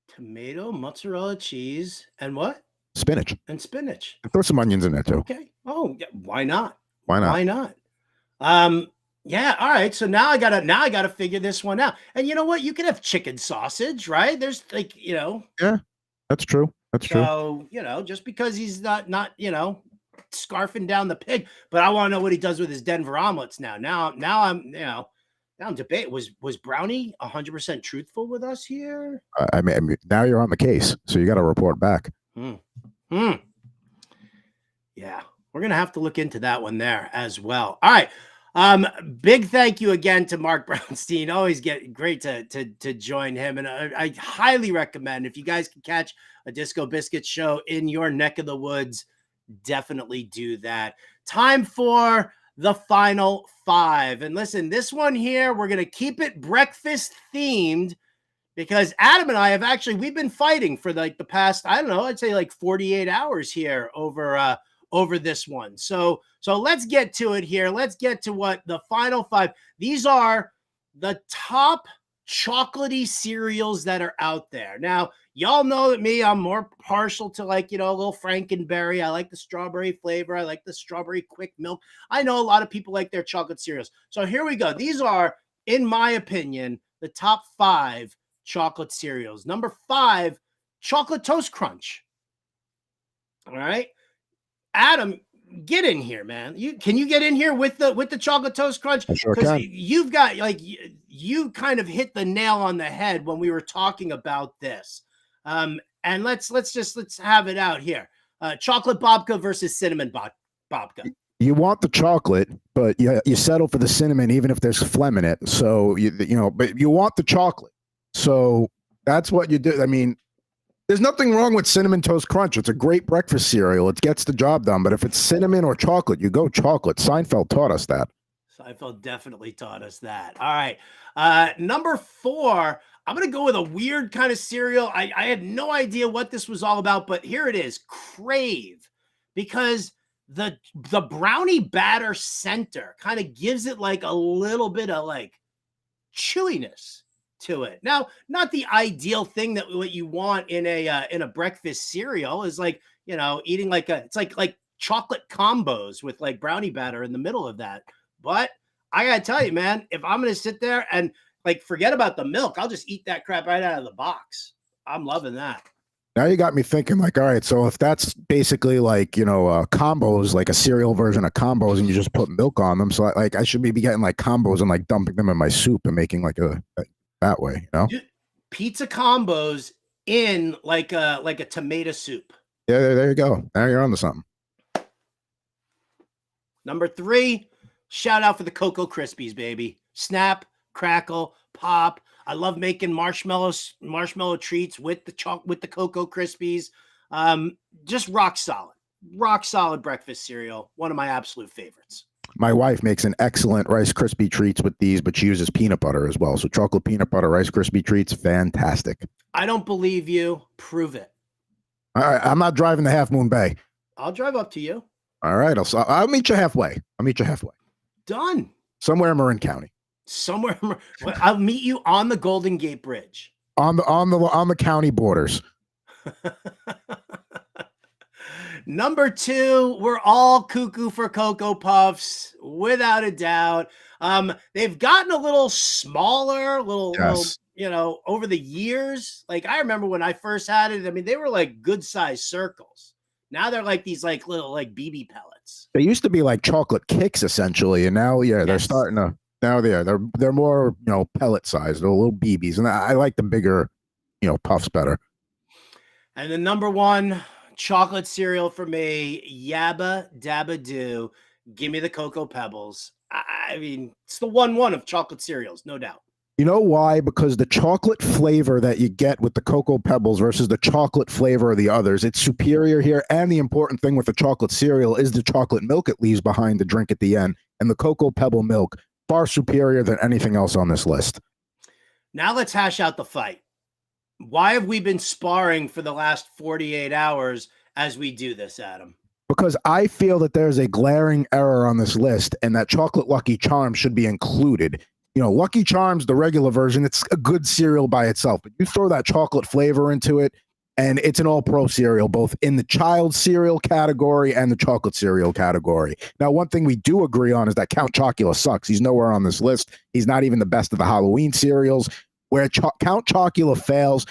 Tomato, mozzarella cheese, and what? Spinach. And spinach. And throw some onions in there too. Okay. Oh, yeah. Why not? Why not? Why not? Yeah. All right. So now I gotta figure this one out. And you know what? You can have chicken sausage, right? There's like, Yeah, that's true. That's true. So, just because he's not, scarfing down the pig, but I want to know what he does with his Denver omelets now. Now I'm debating. Was Brownie 100% truthful with us here? I mean, now you're on the case, so you got to report back. Yeah, we're gonna have to look into that one there as well. All right. Big thank you again to Marc Brownstein. Always great to join him, and I highly recommend, if you guys can catch a Disco Biscuits show in your neck of the woods, definitely do that. Time for the final 5. And listen, this one here, we're going to keep it breakfast themed because Adam and I we've been fighting for like the past, I don't know, I'd say like 48 hours here over this one. So let's get to it here. Let's get to what the final 5. These are the top chocolatey cereals that are out there. Now, y'all know that I'm more partial to like, a little Frankenberry. I like the strawberry flavor. I like the strawberry quick milk. I know a lot of people like their chocolate cereals. So here we go. These are, in my opinion, the top 5 chocolate cereals. Number 5, Chocolate Toast Crunch. All right. Adam, get in here, man. Can you get in here with the Chocolate Toast Crunch? I sure can. You've got you kind of hit the nail on the head when we were talking about this. And let's have it out here. Chocolate babka versus cinnamon babka. You want the chocolate, but you settle for the cinnamon, even if there's phlegm in it. So but you want the chocolate. So that's what you do. I mean, there's nothing wrong with Cinnamon Toast Crunch. It's a great breakfast cereal. It gets the job done. But if it's cinnamon or chocolate, you go chocolate. Seinfeld taught us that. Seinfeld definitely taught us that. All right. Number 4, I'm going to go with a weird kind of cereal. I had no idea what this was all about, but here it is. Crave. Because the brownie batter center kind of gives it like a little bit of like chewiness to it. Now, not the ideal thing that what you want in a breakfast cereal is like, eating it's like chocolate combos with like brownie batter in the middle of that. But I got to tell you, man, if I'm going to sit there and like forget about the milk, I'll just eat that crap right out of the box. I'm loving that. Now you got me thinking like, all right, so if that's basically like, combos, like a cereal version of combos, and you just put milk on them. So I should maybe getting like combos and like dumping them in my soup and making like that way, pizza combos in like a tomato soup. Yeah, there you go. Now you're onto something. Number 3, shout out for the Cocoa Krispies, baby. Snap, crackle, pop. I love making marshmallow treats with the Cocoa Krispies. Just rock solid breakfast cereal. One of my absolute favorites. My wife makes an excellent Rice Krispie treats with these, but she uses peanut butter as well. So chocolate peanut butter Rice Krispie treats, fantastic. I don't believe you. Prove it. All right, I'm not driving to Half Moon Bay. I'll drive up to you. All right, I'll meet you halfway. Done. Somewhere in Marin County. Somewhere. I'll meet you on the Golden Gate Bridge. On the county borders. Number 2, we're all cuckoo for Cocoa Puffs, without a doubt. They've gotten a little smaller, little, over the years. Like, I remember when I first had it, I mean, they were like good sized circles. Now they're like these like little like BB pellets. They used to be like chocolate kicks essentially, and now they're starting to. Now they're more pellet sized, they're little BBs, and I like the bigger puffs better. And the number 1 chocolate cereal for me, Yabba Dabba Doo. Give me the Cocoa Pebbles. I mean, it's the 1-1 of chocolate cereals, no doubt. You know why? Because the chocolate flavor that you get with the Cocoa Pebbles versus the chocolate flavor of the others, it's superior here. And the important thing with the chocolate cereal is the chocolate milk it leaves behind to drink at the end. And the Cocoa Pebble milk, far superior than anything else on this list. Now let's hash out the fight. Why have we been sparring for the last 48 hours as we do this, Adam? Because I feel that there's a glaring error on this list and that chocolate Lucky Charms should be included. Lucky Charms, the regular version, it's a good cereal by itself, but you throw that chocolate flavor into it and it's an all-pro cereal, both in the child cereal category and the chocolate cereal category. Now, one thing we do agree on is that Count Chocula sucks. He's nowhere on this list. He's not even the best of the Halloween cereals. Where Count Chocula fails,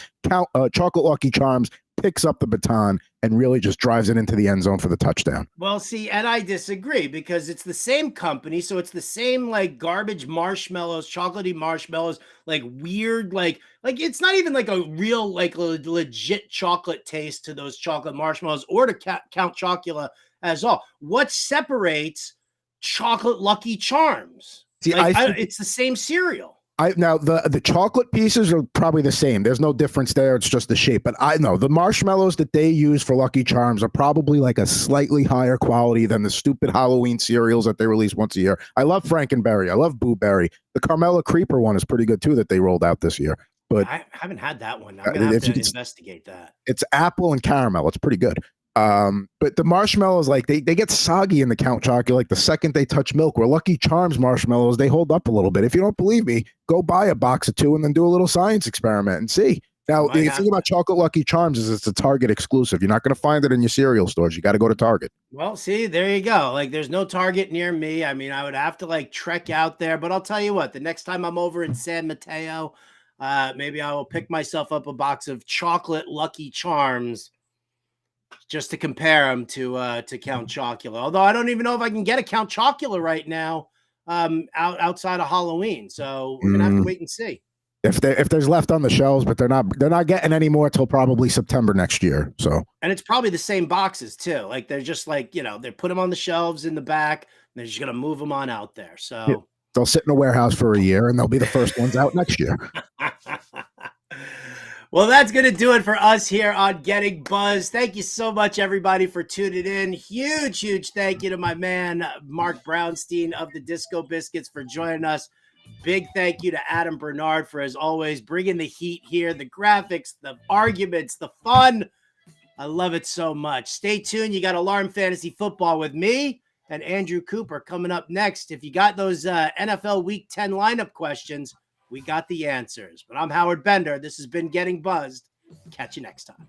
Chocolate Lucky Charms picks up the baton and really just drives it into the end zone for the touchdown. Well, see, and I disagree because it's the same company, so it's the same like garbage marshmallows, chocolatey marshmallows, like weird, like it's not even like a real, like legit chocolate taste to those chocolate marshmallows or to Count Chocula as all. What separates Chocolate Lucky Charms? See, it's the same cereal. Now the chocolate pieces are probably the same. There's no difference there. It's just the shape. But I know the marshmallows that they use for Lucky Charms are probably like a slightly higher quality than the stupid Halloween cereals that they release once a year. I love Frankenberry. I love Boo Berry. The Carmela Creeper one is pretty good too that they rolled out this year. But I haven't had that one. I'm gonna have to investigate that. It's apple and caramel. It's pretty good. But the marshmallows, like they get soggy in the Count Chocula like the second they touch milk. Where Lucky Charms marshmallows, they hold up a little bit. If you don't believe me, go buy a box of 2 and then do a little science experiment and see. Now, the thing about Chocolate Lucky Charms is it's a Target exclusive. You're not going to find it in your cereal stores. You got to go to Target. Well, see, there you go. Like, there's no Target near me. I mean, I would have to like trek out there. But I'll tell you what, the next time I'm over in San Mateo, maybe I will pick myself up a box of Chocolate Lucky Charms just to compare them to Count Chocula. Although I don't even know if I can get a Count Chocula right now outside of Halloween. So we're gonna have to wait and see. If there's left on the shelves, but they're not getting any more till probably September next year. So, and it's probably the same boxes too. Like they're just like, they put them on the shelves in the back and they're just gonna move them on out there. So yeah, they'll sit in a warehouse for a year and they'll be the first ones out next year. Well, that's going to do it for us here on Getting Buzzed. Thank you so much, everybody, for tuning in. Huge thank you to my man, Marc Brownstein of the Disco Biscuits, for joining us. Big thank you to Adam Bernard for, as always, bringing the heat here, the graphics, the arguments, the fun. I love it so much. Stay tuned. You got Alarm Fantasy Football with me and Andrew Cooper coming up next. If you got those NFL Week 10 lineup questions, we got the answers. But I'm Howard Bender. This has been Getting Buzzed. Catch you next time.